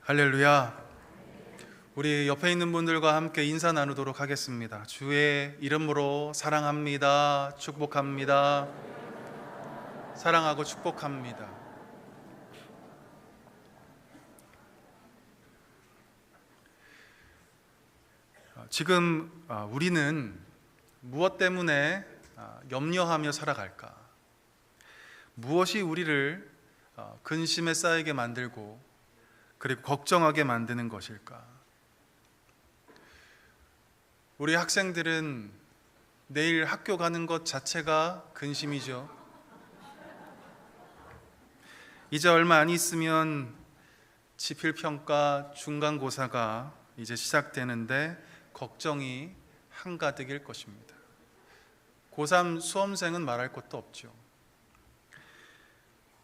할렐루야. 우리 옆에 있는 분들과 함께 인사 나누도록 하겠습니다. 주의 이름으로 사랑합니다. 축복합니다. 사랑하고 축복합니다. 지금 우리는 무엇 때문에 염려하며 살아갈까? 무엇이 우리를 근심에 쌓이게 만들고 그리고 걱정하게 만드는 것일까? 우리 학생들은 내일 학교 가는 것 자체가 근심이죠. 이제 얼마 안 있으면 지필평가 중간고사가 이제 시작되는데 걱정이 한가득일 것입니다. 고3 수험생은 말할 것도 없죠.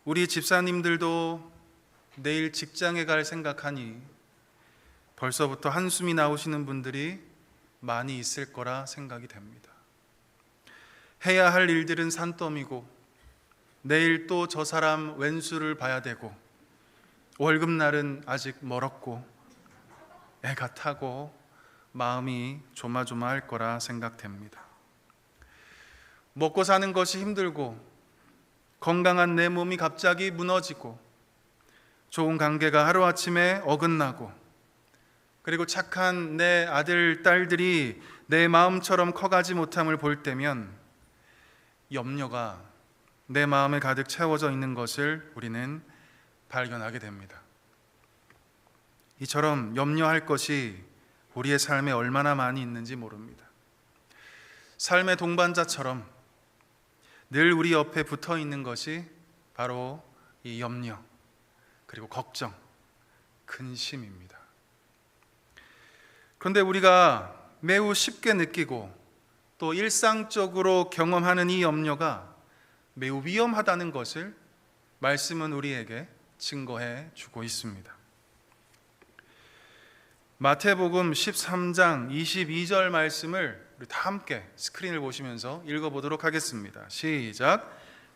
우리 집사님들도 내일 직장에 갈 생각하니 벌써부터 한숨이 나오시는 분들이 많이 있을 거라 생각이 됩니다. 해야 할 일들은 산더미고 내일 또 저 사람 왼수를 봐야 되고 월급날은 아직 멀었고 애가 타고 마음이 조마조마할 거라 생각됩니다. 먹고 사는 것이 힘들고 건강한 내 몸이 갑자기 무너지고 좋은 관계가 하루아침에 어긋나고 그리고 착한 내 아들, 딸들이 내 마음처럼 커가지 못함을 볼 때면 염려가 내 마음에 가득 채워져 있는 것을 우리는 발견하게 됩니다. 이처럼 염려할 것이 우리의 삶에 얼마나 많이 있는지 모릅니다. 삶의 동반자처럼 늘 우리 옆에 붙어 있는 것이 바로 이 염려 그리고 걱정, 근심입니다. 그런데 우리가 매우 쉽게 느끼고 또 일상적으로 경험하는 이 염려가 매우 위험하다는 것을 말씀은 우리에게 증거해 주고 있습니다. 마태복음 13장 22절 말씀을 우리 다 함께 스크린을 보시면서 읽어보도록 하겠습니다. 시작.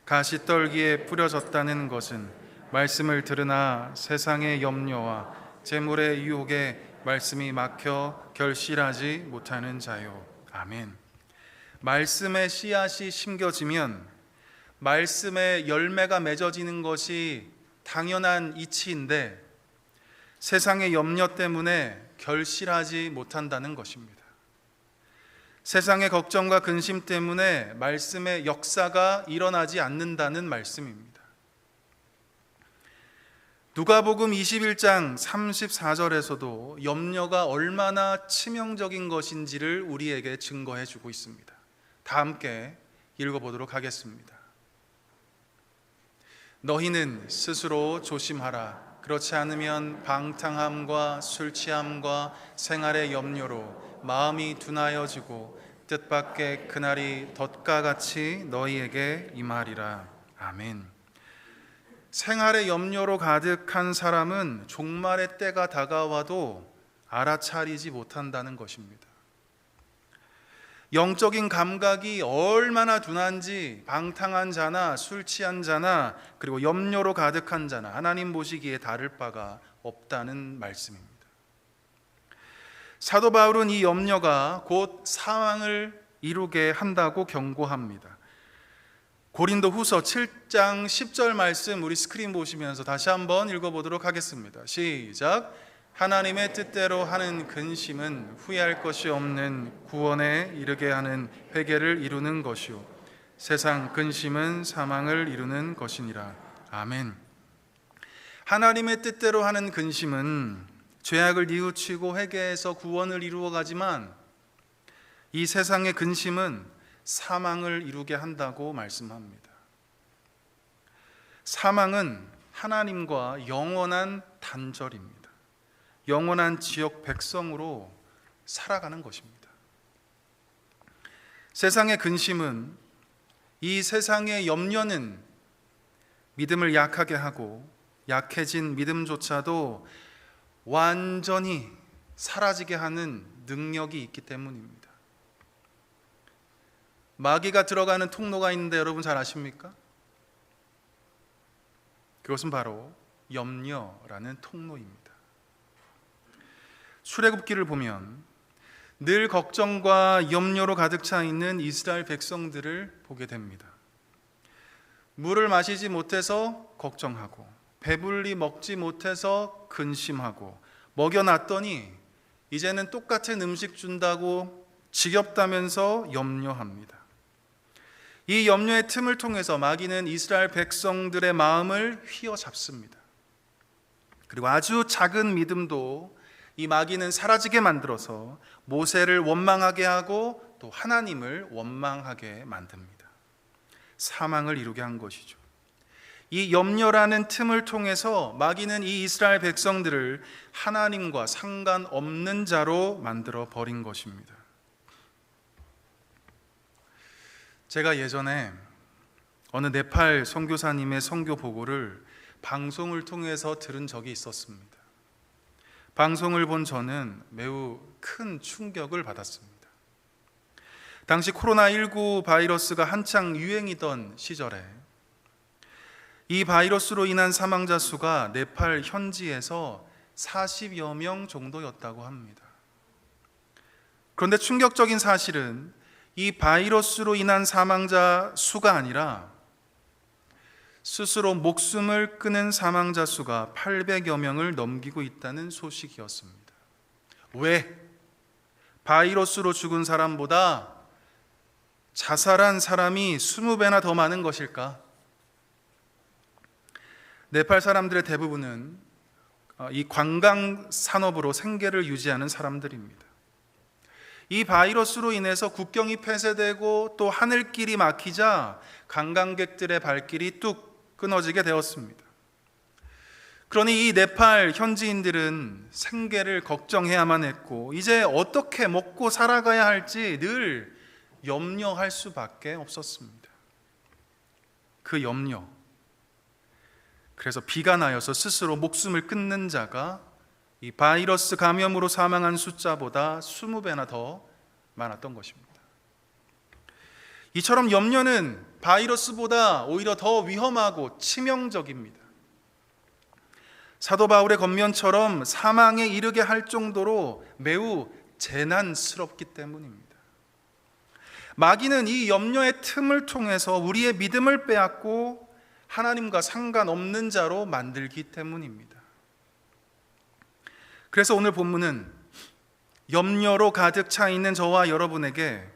가시떨기에 뿌려졌다는 것은 말씀을 들으나 세상의 염려와 재물의 유혹에 말씀이 막혀 결실하지 못하는 자요. 아멘. 말씀의 씨앗이 심겨지면 말씀의 열매가 맺어지는 것이 당연한 이치인데 세상의 염려 때문에 결실하지 못한다는 것입니다. 세상의 걱정과 근심 때문에 말씀의 역사가 일어나지 않는다는 말씀입니다. 누가복음 21장 34절에서도 염려가 얼마나 치명적인 것인지를 우리에게 증거해 주고 있습니다. 다 함께 읽어보도록 하겠습니다. 너희는 스스로 조심하라. 그렇지 않으면 방탕함과 술 취함과 생활의 염려로 마음이 둔하여지고 뜻밖의 그날이 덫과 같이 너희에게 임하리라. 아멘. 생활의 염려로 가득한 사람은 종말의 때가 다가와도 알아차리지 못한다는 것입니다. 영적인 감각이 얼마나 둔한지 방탕한 자나 술 취한 자나 그리고 염려로 가득한 자나 하나님 보시기에 다를 바가 없다는 말씀입니다. 사도 바울은 이 염려가 곧 사망을 이루게 한다고 경고합니다. 고린도 후서 7장 10절 말씀 우리 스크린 보시면서 다시 한번 읽어보도록 하겠습니다. 시작. 하나님의 뜻대로 하는 근심은 후회할 것이 없는 구원에 이르게 하는 회개를 이루는 것이요 세상 근심은 사망을 이루는 것이니라. 아멘. 하나님의 뜻대로 하는 근심은 죄악을 뉘우치고 회개해서 구원을 이루어 가지만 이 세상의 근심은 사망을 이루게 한다고 말씀합니다. 사망은 하나님과 영원한 단절입니다. 영원한 지역 백성으로 살아가는 것입니다. 세상의 근심은 이 세상의 염려는 믿음을 약하게 하고 약해진 믿음조차도 완전히 사라지게 하는 능력이 있기 때문입니다. 마귀가 들어가는 통로가 있는데 여러분 잘 아십니까? 그것은 바로 염려라는 통로입니다. 출애굽기를 보면 늘 걱정과 염려로 가득 차 있는 이스라엘 백성들을 보게 됩니다. 물을 마시지 못해서 걱정하고, 배불리 먹지 못해서 근심하고, 먹여놨더니 이제는 똑같은 음식 준다고 지겹다면서 염려합니다. 이 염려의 틈을 통해서 마귀는 이스라엘 백성들의 마음을 휘어잡습니다. 그리고 아주 작은 믿음도 이 마귀는 사라지게 만들어서 모세를 원망하게 하고 또 하나님을 원망하게 만듭니다. 사망을 이루게 한 것이죠. 이 염려라는 틈을 통해서 마귀는 이 이스라엘 백성들을 하나님과 상관없는 자로 만들어 버린 것입니다. 제가 예전에 어느 네팔 선교사님의 선교 보고를 방송을 통해서 들은 적이 있었습니다. 방송을 본 저는 매우 큰 충격을 받았습니다. 당시 코로나19 바이러스가 한창 유행이던 시절에 이 바이러스로 인한 사망자 수가 네팔 현지에서 40여 명 정도였다고 합니다. 그런데 충격적인 사실은 이 바이러스로 인한 사망자 수가 아니라 스스로 목숨을 끊은 사망자 수가 800여 명을 넘기고 있다는 소식이었습니다. 왜? 바이러스로 죽은 사람보다 자살한 사람이 20배나 더 많은 것일까? 네팔 사람들의 대부분은 이 관광 산업으로 생계를 유지하는 사람들입니다. 이 바이러스로 인해서 국경이 폐쇄되고 또 하늘길이 막히자 관광객들의 발길이 뚝 끊어지게 되었습니다. 그러니 이 네팔 현지인들은 생계를 걱정해야만 했고 이제 어떻게 먹고 살아가야 할지 늘 염려할 수밖에 없었습니다. 그 염려, 그래서 비가 나여서 스스로 목숨을 끊는 자가 이 바이러스 감염으로 사망한 숫자보다 20배나 더 많았던 것입니다. 이처럼 염려는 바이러스보다 오히려 더 위험하고 치명적입니다. 사도 바울의 권면처럼 사망에 이르게 할 정도로 매우 재난스럽기 때문입니다. 마귀는 이 염려의 틈을 통해서 우리의 믿음을 빼앗고 하나님과 상관없는 자로 만들기 때문입니다. 그래서 오늘 본문은 염려로 가득 차 있는 저와 여러분에게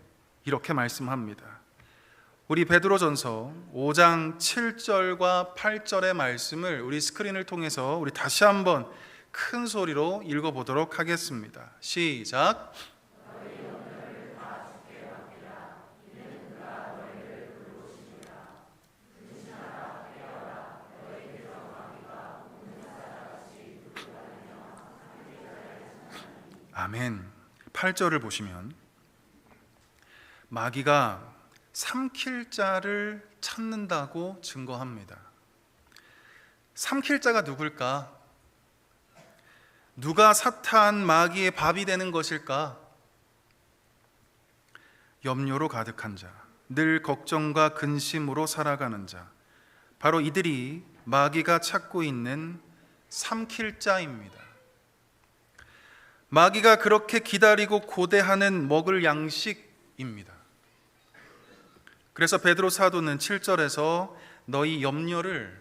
이렇게 말씀합니다. 우리 베드로전서 5장 7절과 8절의 말씀을 우리 스크린을 통해서 우리 다시 한번 큰 소리로 읽어보도록 하겠습니다. 시작. 아멘. 8절을 보시면 마귀가 삼킬 자를 찾는다고 증거합니다. 삼킬 자가 누굴까? 누가 사탄 마귀의 밥이 되는 것일까? 염려로 가득한 자, 늘 걱정과 근심으로 살아가는 자, 바로 이들이 마귀가 찾고 있는 삼킬 자입니다. 마귀가 그렇게 기다리고 고대하는 먹을 양식입니다. 그래서 베드로 사도는 7절에서 너희 염려를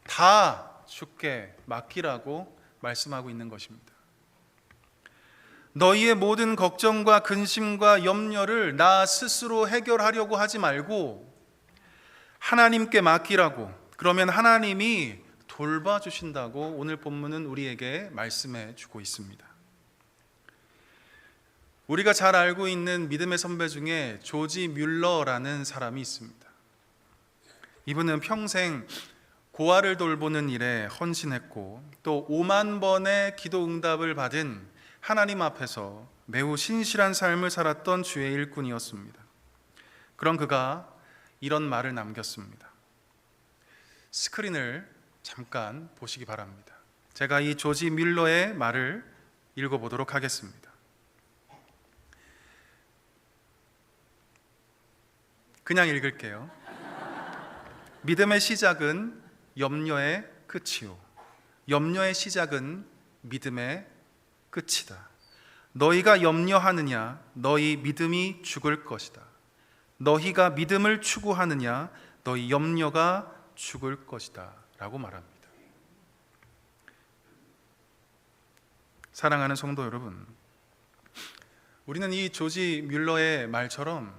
다 주께 맡기라고 말씀하고 있는 것입니다. 너희의 모든 걱정과 근심과 염려를 나 스스로 해결하려고 하지 말고 하나님께 맡기라고, 그러면 하나님이 돌봐주신다고 오늘 본문은 우리에게 말씀해 주고 있습니다. 우리가 잘 알고 있는 믿음의 선배 중에 조지 뮬러라는 사람이 있습니다. 이분은 평생 고아를 돌보는 일에 헌신했고 또 5만 번의 기도 응답을 받은 하나님 앞에서 매우 신실한 삶을 살았던 주의 일꾼이었습니다. 그런 그가 이런 말을 남겼습니다. 스크린을 잠깐 보시기 바랍니다. 제가 이 조지 뮬러의 말을 읽어보도록 하겠습니다. 그냥 읽을게요. 믿음의 시작은 염려의 끝이요, 염려의 시작은 믿음의 끝이다. 너희가 염려하느냐? 너희 믿음이 죽을 것이다. 너희가 믿음을 추구하느냐? 너희 염려가 죽을 것이다. 라고 말합니다. 사랑하는 성도 여러분, 우리는 이 조지 뮬러의 말처럼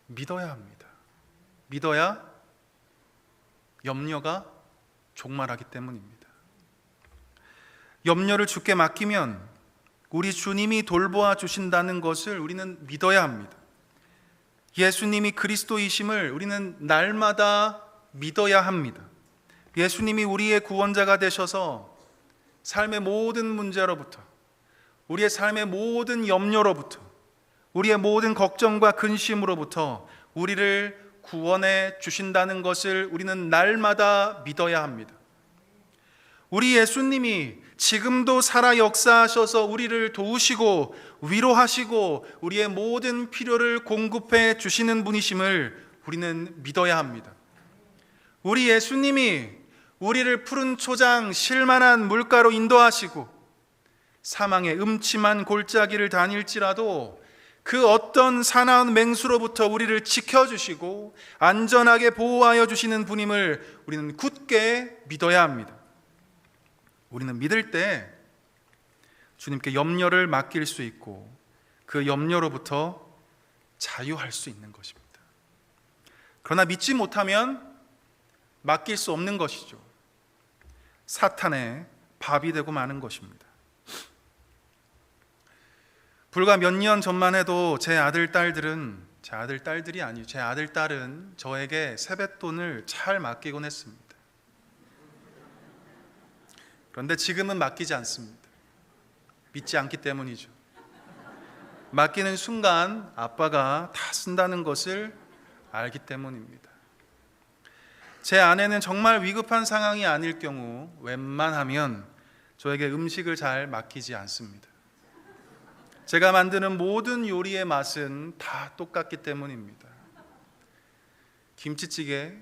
믿어야 합니다. 믿어야 염려가 종말하기 때문입니다. 염려를 주께 맡기면 우리 주님이 돌보아 주신다는 것을 우리는 믿어야 합니다. 예수님이 그리스도이심을 우리는 날마다 믿어야 합니다. 예수님이 우리의 구원자가 되셔서 삶의 모든 문제로부터, 우리의 삶의 모든 염려로부터, 우리의 모든 걱정과 근심으로부터 우리를 구원해 주신다는 것을 우리는 날마다 믿어야 합니다. 우리 예수님이 지금도 살아 역사하셔서 우리를 도우시고 위로하시고 우리의 모든 필요를 공급해 주시는 분이심을 우리는 믿어야 합니다. 우리 예수님이 우리를 푸른 초장 실만한 물가로 인도하시고 사망의 음침한 골짜기를 다닐지라도 그 어떤 사나운 맹수로부터 우리를 지켜주시고 안전하게 보호하여 주시는 분임을 우리는 굳게 믿어야 합니다. 우리는 믿을 때 주님께 염려를 맡길 수 있고 그 염려로부터 자유할 수 있는 것입니다. 그러나 믿지 못하면 맡길 수 없는 것이죠. 사탄의 밥이 되고 마는 것입니다. 불과 몇 년 전만 해도 제 아들, 딸들은 저에게 세뱃돈을 잘 맡기곤 했습니다. 그런데 지금은 맡기지 않습니다. 믿지 않기 때문이죠. 맡기는 순간 아빠가 다 쓴다는 것을 알기 때문입니다. 제 아내는 정말 위급한 상황이 아닐 경우 웬만하면 저에게 음식을 잘 맡기지 않습니다. 제가 만드는 모든 요리의 맛은 다 똑같기 때문입니다. 김치찌개,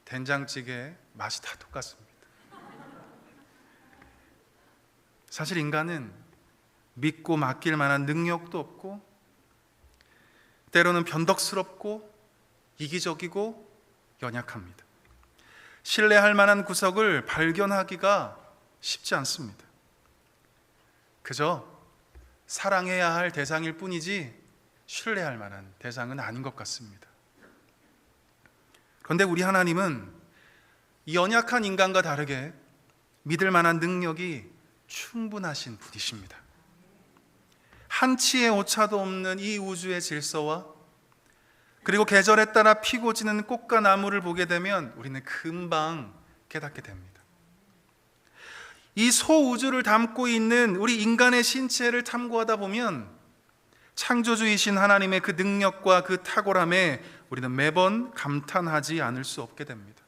된장찌개 맛이 다 똑같습니다. 사실 인간은 믿고 맡길 만한 능력도 없고 때로는 변덕스럽고 이기적이고 연약합니다. 신뢰할 만한 구석을 발견하기가 쉽지 않습니다. 그저 사랑해야 할 대상일 뿐이지 신뢰할 만한 대상은 아닌 것 같습니다. 그런데 우리 하나님은 이 연약한 인간과 다르게 믿을 만한 능력이 충분하신 분이십니다. 한치의 오차도 없는 이 우주의 질서와 그리고 계절에 따라 피고 지는 꽃과 나무를 보게 되면 우리는 금방 깨닫게 됩니다. 이 소우주를 담고 있는 우리 인간의 신체를 탐구하다 보면 창조주이신 하나님의 그 능력과 그 탁월함에 우리는 매번 감탄하지 않을 수 없게 됩니다.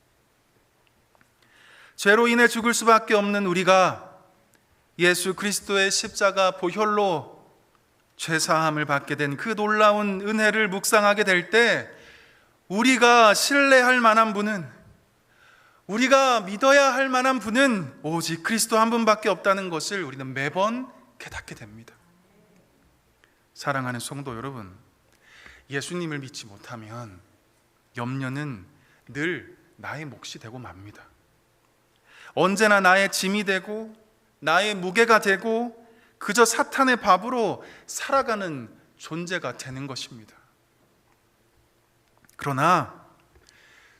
죄로 인해 죽을 수밖에 없는 우리가 예수 그리스도의 십자가 보혈로 죄사함을 받게 된 그 놀라운 은혜를 묵상하게 될 때 우리가 신뢰할 만한 분은, 우리가 믿어야 할 만한 분은 오직 그리스도 한 분밖에 없다는 것을 우리는 매번 깨닫게 됩니다. 사랑하는 성도 여러분, 예수님을 믿지 못하면 염려는 늘 나의 몫이 되고 맙니다. 언제나 나의 짐이 되고 나의 무게가 되고 그저 사탄의 밥으로 살아가는 존재가 되는 것입니다. 그러나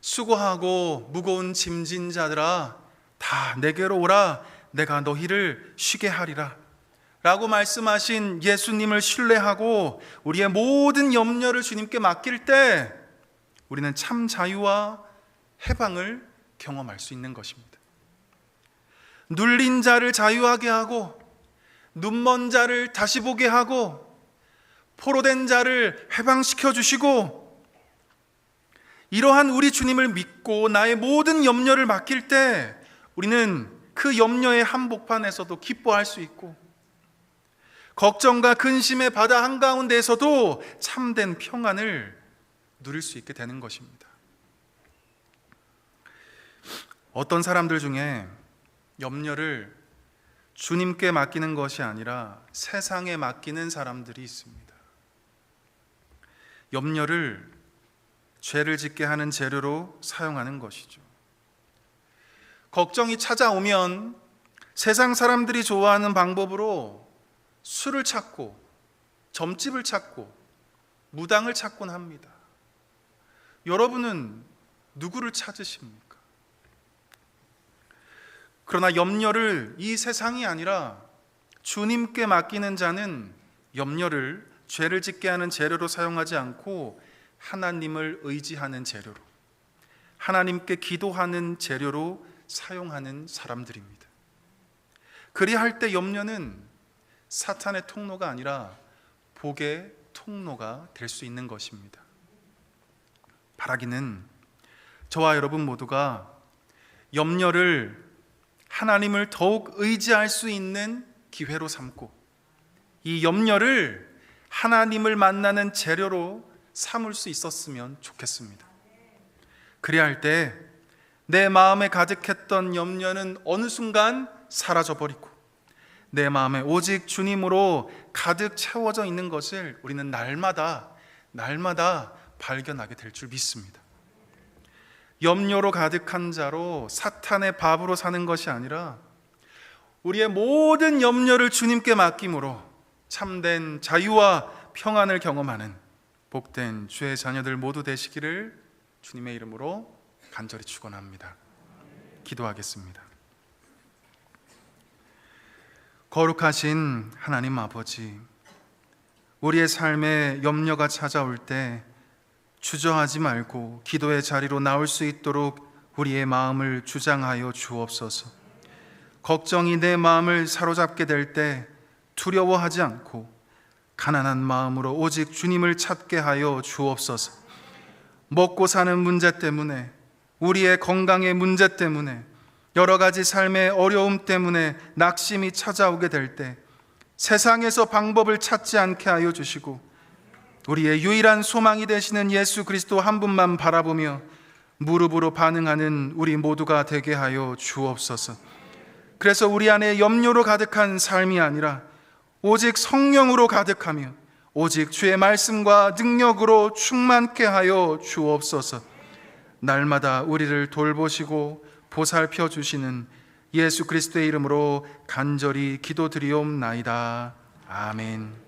수고하고 무거운 짐진 자들아 다 내게로 오라, 내가 너희를 쉬게 하리라 라고 말씀하신 예수님을 신뢰하고 우리의 모든 염려를 주님께 맡길 때 우리는 참 자유와 해방을 경험할 수 있는 것입니다. 눌린 자를 자유하게 하고 눈먼 자를 다시 보게 하고 포로된 자를 해방시켜 주시고, 이러한 우리 주님을 믿고 나의 모든 염려를 맡길 때 우리는 그 염려의 한복판에서도 기뻐할 수 있고 걱정과 근심의 바다 한가운데에서도 참된 평안을 누릴 수 있게 되는 것입니다. 어떤 사람들 중에 염려를 주님께 맡기는 것이 아니라 세상에 맡기는 사람들이 있습니다. 염려를 죄를 짓게 하는 재료로 사용하는 것이죠. 걱정이 찾아오면 세상 사람들이 좋아하는 방법으로 술을 찾고 점집을 찾고 무당을 찾곤 합니다. 여러분은 누구를 찾으십니까? 그러나 염려를 이 세상이 아니라 주님께 맡기는 자는 염려를 죄를 짓게 하는 재료로 사용하지 않고 하나님을 의지하는 재료로, 하나님께 기도하는 재료로 사용하는 사람들입니다. 그리할 때 염려는 사탄의 통로가 아니라 복의 통로가 될 수 있는 것입니다. 바라기는 저와 여러분 모두가 염려를 하나님을 더욱 의지할 수 있는 기회로 삼고 이 염려를 하나님을 만나는 재료로 삼을 수 있었으면 좋겠습니다. 그리할 때 내 마음에 가득했던 염려는 어느 순간 사라져버리고 내 마음에 오직 주님으로 가득 채워져 있는 것을 우리는 날마다 발견하게 될 줄 믿습니다. 염려로 가득한 자로 사탄의 밥으로 사는 것이 아니라 우리의 모든 염려를 주님께 맡김으로 참된 자유와 평안을 경험하는 복된 주의 자녀들 모두 되시기를 주님의 이름으로 간절히 축원합니다. 기도하겠습니다. 거룩하신 하나님 아버지, 우리의 삶에 염려가 찾아올 때 주저하지 말고 기도의 자리로 나올 수 있도록 우리의 마음을 주장하여 주옵소서. 걱정이 내 마음을 사로잡게 될 때 두려워하지 않고 가난한 마음으로 오직 주님을 찾게 하여 주옵소서. 먹고 사는 문제 때문에, 우리의 건강의 문제 때문에, 여러 가지 삶의 어려움 때문에 낙심이 찾아오게 될 때 세상에서 방법을 찾지 않게 하여 주시고 우리의 유일한 소망이 되시는 예수 그리스도 한 분만 바라보며 무릎으로 반응하는 우리 모두가 되게 하여 주옵소서. 그래서 우리 안에 염려로 가득한 삶이 아니라 오직 성령으로 가득하며 오직 주의 말씀과 능력으로 충만케 하여 주옵소서. 날마다 우리를 돌보시고 보살펴 주시는 예수 그리스도의 이름으로 간절히 기도드리옵나이다. 아멘.